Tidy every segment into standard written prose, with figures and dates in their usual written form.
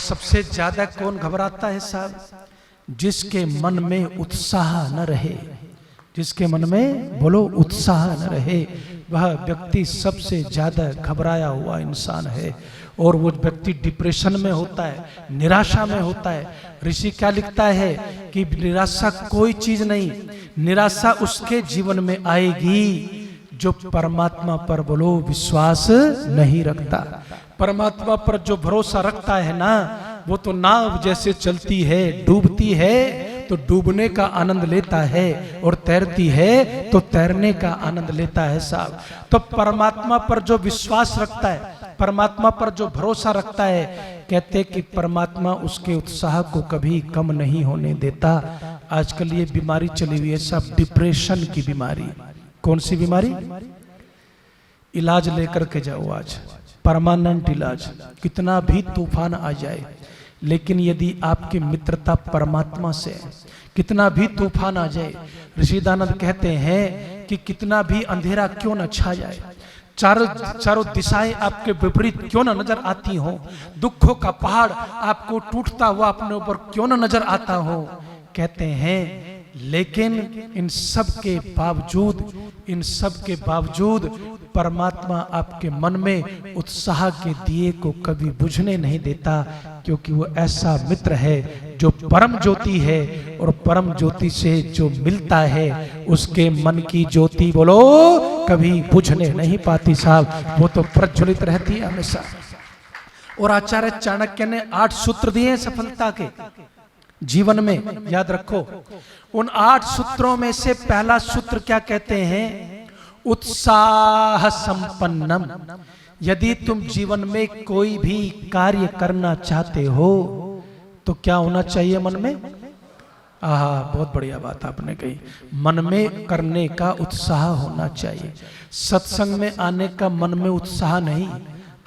सबसे ज्यादा कौन घबराता है साहब? जिसके मन में उत्साह न रहे, जिसके मन में बोलो उत्साह न रहे, वह व्यक्ति सबसे ज्यादा घबराया हुआ इंसान है। और वो व्यक्ति डिप्रेशन में होता है, निराशा में होता है। ऋषि क्या लिखता है कि निराशा कोई चीज नहीं, निराशा उसके जीवन में आएगी जो परमात्मा पर बोलो विश्वास नहीं रखता। परमात्मा पर जो भरोसा रखता है ना, वो तो नाव जैसे चलती है, डूबती है तो डूबने का आनंद लेता है, और तैरती है तो तैरने का आनंद लेता है साहब। तो परमात्मा पर जो विश्वास रखता है, परमात्मा पर जो भरोसा रखता है, कहते कि परमात्मा उसके उत्साह को कभी कम नहीं होने देता। आजकल ये बीमारी चली हुई है सब, डिप्रेशन की बीमारी। कौन सी बीमारी? इलाज लेकर के जाओ आज, परमानेंट इलाज। कितना भी तूफान आ जाए, लेकिन यदि आपकी मित्रता परमात्मा से है, कितना भी तूफान आ जाए, ऋषिदानंद कहते हैं कि कितना भी अंधेरा क्यों न छा जाए, चारों दिशाएं आपके विपरीत क्यों न नजर आती हो, दुखों का पहाड़ आपको टूटता हुआ अपने ऊपर क्यों न नजर आता हो, कहते हैं लेकिन इन सब के बावजूद, इन सब के बावजूद परमात्मा आपके मन में उत्साह के दिए को कभी बुझने नहीं देता, क्योंकि वो ऐसा मित्र है जो परम ज्योति है, और परम ज्योति से जो मिलता है उसके मन की ज्योति बोलो कभी बुझने नहीं पाती साहब, वो तो प्रज्वलित रहती है हमेशा। और आचार्य चाणक्य ने 8 सूत्र दिए हैं सफलता के जीवन में, याद रखो। उन 8 सूत्रों में से पहला सूत्र क्या कहते हैं? उत्साह संपन्नम। यदि तुम जीवन में कोई भी कार्य करना चाहते हो तो क्या होना चाहिए मन में? आहा, बहुत बढ़िया बात आपने कही, मन में करने का उत्साह होना चाहिए। सत्संग में आने का मन में उत्साह नहीं,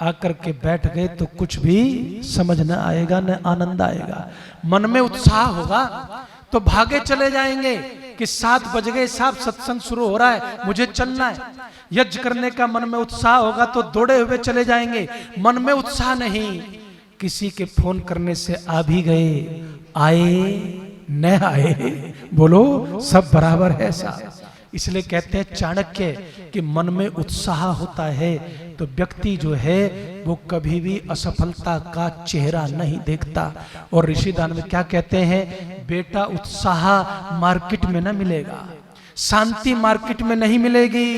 आकर के बैठ गए तो कुछ भी समझ न आएगा, न आनंद आएगा। मन में उत्साह होगा तो भागे चले जाएंगे कि 7 बज गए साहब, सत्संग शुरू हो रहा है, मुझे चलना है। यज्ञ करने का मन में उत्साह होगा तो दौड़े हुए चले जाएंगे। मन में उत्साह नहीं, किसी के फोन करने से आ भी गए, आए न आए, बोलो सब बराबर है साहब। इसलिए कहते हैं चाणक्य कि मन में उत्साह होता है तो व्यक्ति जो है वो कभी भी असफलता का चेहरा नहीं देखता। और ऋषिदान में क्या कहते हैं? बेटा उत्साह मार्केट में ना मिलेगा, शांति मार्केट में नहीं मिलेगी,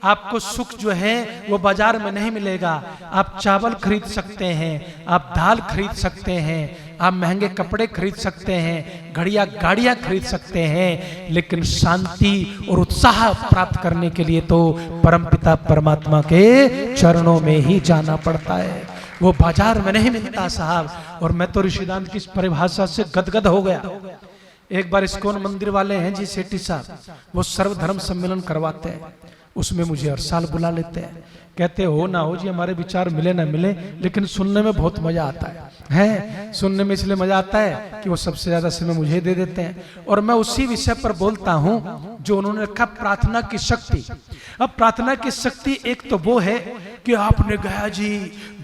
आपको सुख जो है वो बाजार में नहीं मिलेगा। आप चावल खरीद सकते हैं, आप दाल खरीद सकते हैं, आप महंगे कपड़े खरीद सकते हैं, घड़ियां गाड़ियां खरीद सकते हैं, लेकिन शांति और उत्साह प्राप्त करने के लिए तो परमपिता परमात्मा के चरणों में ही जाना पड़ता है, वो बाजार में नहीं मिलता साहब। और मैं तो ऋषिदान की इस परिभाषा से गदगद हो गया। एक बार इस्कॉन मंदिर वाले हैं जी सेठी साहब, वो सर्वधर्म सम्मेलन करवाते हैं, उसमें मुझे हर साल बुला लेते हैं। कहते हो ना हो जी, हमारे विचार मिले ना मिले, लेकिन सुनने में बहुत मजा आता है। सुनने में इसलिए मजा आता है कि वो सबसे ज्यादा समय मुझे दे देते हैं, और मैं उसी विषय पर बोलता हूं जो उन्होंने रखा, प्रार्थना की शक्ति। अब प्रार्थना की शक्ति एक तो वो है कि आपने गया जी,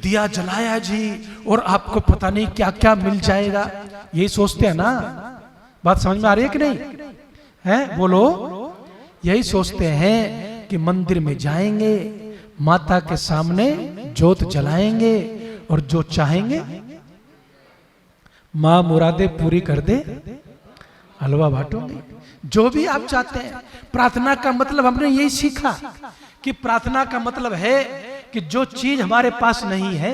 दिया जलाया जी, और आपको पता नहीं क्या क्या मिल जाएगा, यही सोचते हैं ना। बात समझ में आ रही है कि नहीं है? बोलो, यही सोचते हैं कि मंदिर में जाएंगे, माता के सामने जोत जलाएंगे, और जो चाहेंगे माँ मुरादे पूरी कर दे, हलवा बांटोगे, जो भी आप चाहते हैं। प्रार्थना का मतलब हमने यही सीखा कि प्रार्थना का मतलब है कि जो चीज हमारे पास नहीं है,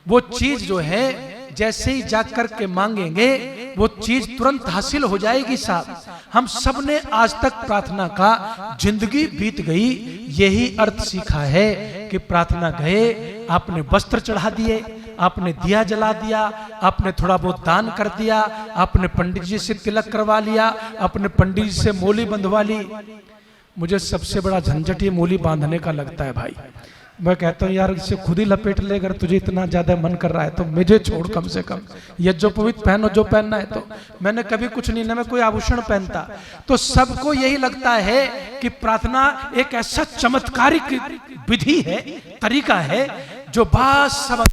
वो चीज जो है जैसे ही जाकर के मांगेंगे वो चीज तुरंत हासिल हो जाएगी साहब। हम सब ने आज तक प्रार्थना का, जिंदगी बीत गई, यही अर्थ सीखा है कि प्रार्थना गए, आपने वस्त्र चढ़ा दिए, आपने दिया जला दिया, आपने थोड़ा बहुत दान कर दिया, आपने पंडित जी से तिलक करवा लिया, अपने पंडित जी से मोली बंधवा ली। मुझे सबसे बड़ा झंझट ये मोली बांधने का लगता है भाई। मैं कहता हूँ यार इसे खुद ही लपेट ले, अगर तुझे इतना ज्यादा मन कर रहा है तो मुझे छोड़ कम से कम, ये जो पवित्र पहनो जो पहनना है। तो मैंने कभी कुछ नहीं, ना मैं कोई आभूषण पहनता। तो सबको यही लगता है कि प्रार्थना एक ऐसा चमत्कारिक विधि है, तरीका है, जो बस सब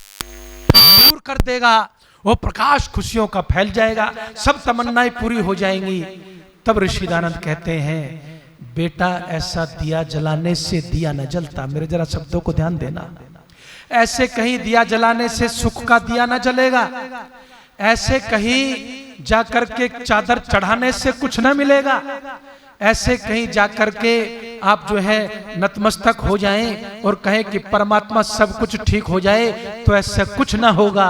दूर कर देगा, वो प्रकाश खुशियों का फैल जाएगा, सब तमन्नाएं पूरी हो जाएंगी। तब ऋषि दानंद कहते हैं, बेटा ऐसा दिया जलाने से दिया न जलता। मेरे जरा शब्दों को ध्यान देना। ऐसे कहीं दिया जलाने से सुख का दिया न जलेगा, ऐसे कहीं जाकर के चादर चढ़ाने से कुछ न मिलेगा, ऐसे कहीं जाकर के आप जो है नतमस्तक हो जाएं और कहें कि परमात्मा सब कुछ ठीक हो जाए, तो ऐसा कुछ ना होगा।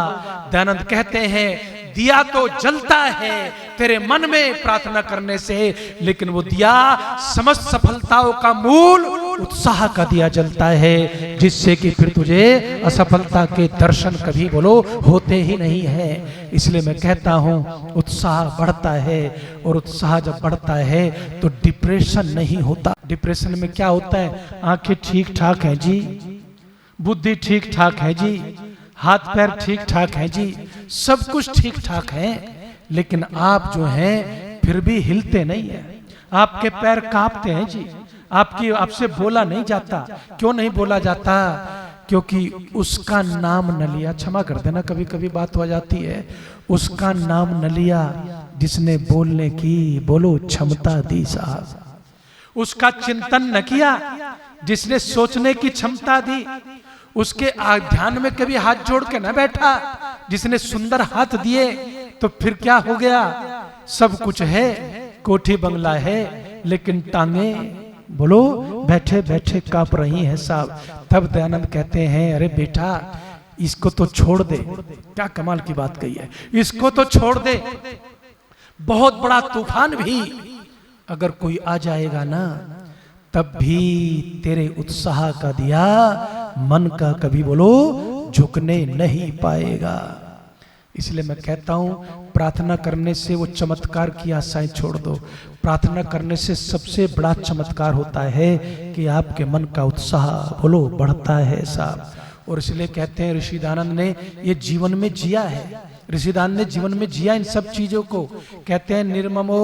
दयानंद कहते हैं, दिया तो जलता है तेरे मन में प्रार्थना करने से, लेकिन वो दिया समस्त सफलताओं का मूल उत्साह का दिया जलता है, जिससे कि फिर तुझे असफलता के दर्शन कभी बोलो होते ही नहीं है। इसलिए मैं कहता हूं, उत्साह बढ़ता है, और उत्साह जब बढ़ता है तो डिप्रेशन नहीं होता। डिप्रेशन में क्या होता है, आंखें ठीक ठाक हैं जी, बुद्धि ठीक ठाक है जी, हाथ पैर ठीक ठाक है जी, सब कुछ ठीक ठाक है, लेकिन आप जो हैं फिर भी हिलते नहीं है, आपके पैर कांपते हैं जी, आपसे बोला नहीं जाता। क्यों नहीं बोला जाता? क्योंकि उसका नाम न लिया। क्षमा कर देना, कभी कभी बात हो जाती है। उसका नाम न लिया जिसने बोलने की बोलो क्षमता दी साहब, उसका चिंतन न किया जिसने सोचने की क्षमता दी, उसके ध्यान में कभी हाथ जोड़ के न बैठा जिसने सुंदर हाथ दिए, तो फिर क्या हो गया? सब कुछ है, कोठी बंगला है, लेकिन टांगे बोलो बैठे बैठे कांप रही हैं साहब। तब दयानंद कहते हैं, अरे बेटा इसको तो छोड़ दे। क्या कमाल की बात कही है, इसको तो छोड़ दे। बहुत बड़ा तूफान भी अगर कोई आ जाएगा ना, तब भी तेरे उत्साह का दिया मन का कभी बोलो झुकने नहीं पाएगा। इसलिए मैं कहता हूं, प्रार्थना करने से वो चमत्कार की आशाएं छोड़ दो। प्रार्थना करने से सबसे बड़ा चमत्कार होता है कि आपके मन का उत्साह बोलो बढ़ता है साहब। और इसलिए कहते हैं, ऋषि दानंद ने ये जीवन में जिया है, ऋषि दानंद ने जीवन में जिया इन सब चीजों को। कहते हैं, निर्ममो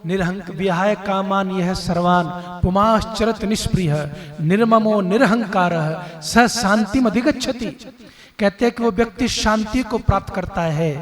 निरहंक विहाय कामान यह सर्वान पुमाश्चरत निष्प्रिय निर्ममो निरहंकार स शांति अधिगच्छति। कहते हैं कि वो व्यक्ति शांति को प्राप्त करता है,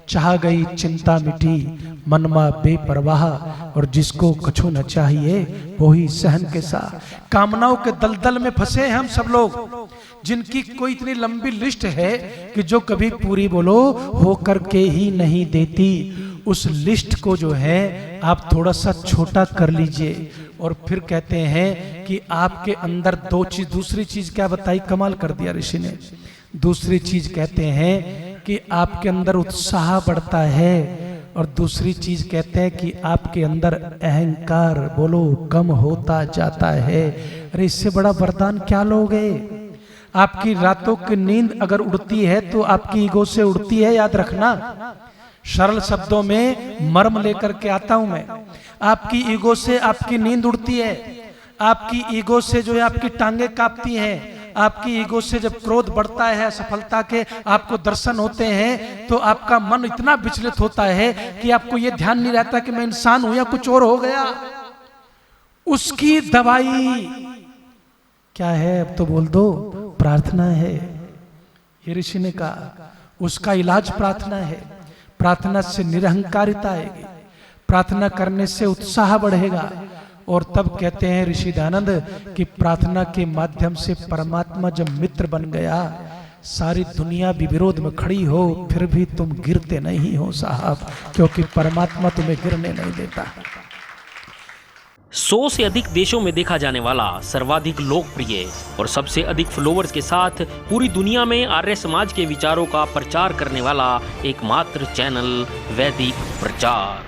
चाह गई चिंता मिटी मनमा बेपरवाह, और जिसको कछु न चाहिए वो ही सहन के साथ। कामनाओं के दलदल में फंसे हैं हम सब लोग, जिनकी कोई इतनी लंबी लिस्ट है कि जो कभी पूरी बोलो हो करके ही नहीं देती। उस लिस्ट को जो है आप थोड़ा सा छोटा कर लीजिए। और फिर कहते हैं कि आपके अंदर दो चीज, दूसरी चीज क्या बताई, कमाल कर दिया ऋषि ने। दूसरी चीज कहते हैं कि आपके अंदर उत्साह बढ़ता है, और दूसरी चीज कहते हैं कि आपके अंदर अहंकार बोलो कम होता जाता है। अरे इससे बड़ा वरदान क्या लोगे? आपकी रातों की नींद अगर उड़ती है तो आपकी ईगो से उड़ती है, याद रखना। सरल शब्दों में मर्म लेकर के आता हूं मैं। आपकी ईगो से आपकी नींद उड़ती है, आपकी ईगो से जो है आपकी टांगे कांपती हैं, आपकी ईगो से जब क्रोध बढ़ता है, सफलता के आपको दर्शन होते हैं, तो आपका मन इतना विचलित होता है कि आपको यह ध्यान नहीं रहता कि मैं इंसान हूं या कुछ और हो गया। उसकी दवाई क्या है? अब तो बोल दो, प्रार्थना है। ये ऋषि ने कहा, उसका इलाज प्रार्थना है। प्रार्थना से निरहंकारिता आएगी, प्रार्थना करने से उत्साह बढ़ेगा। और तब कहते हैं ऋषि दानंद कि प्रार्थना के माध्यम से परमात्मा जब मित्र बन गया, सारी दुनिया भी विरोध में खड़ी हो फिर भी तुम गिरते नहीं हो साहब, क्योंकि परमात्मा तुम्हें गिरने नहीं देता। 100 से अधिक देशों में देखा जाने वाला सर्वाधिक लोकप्रिय और सबसे अधिक फॉलोअर्स के साथ पूरी दुनिया में आर्य समाज के विचारों का प्रचार करने वाला एकमात्र चैनल वैदिक प्रचार।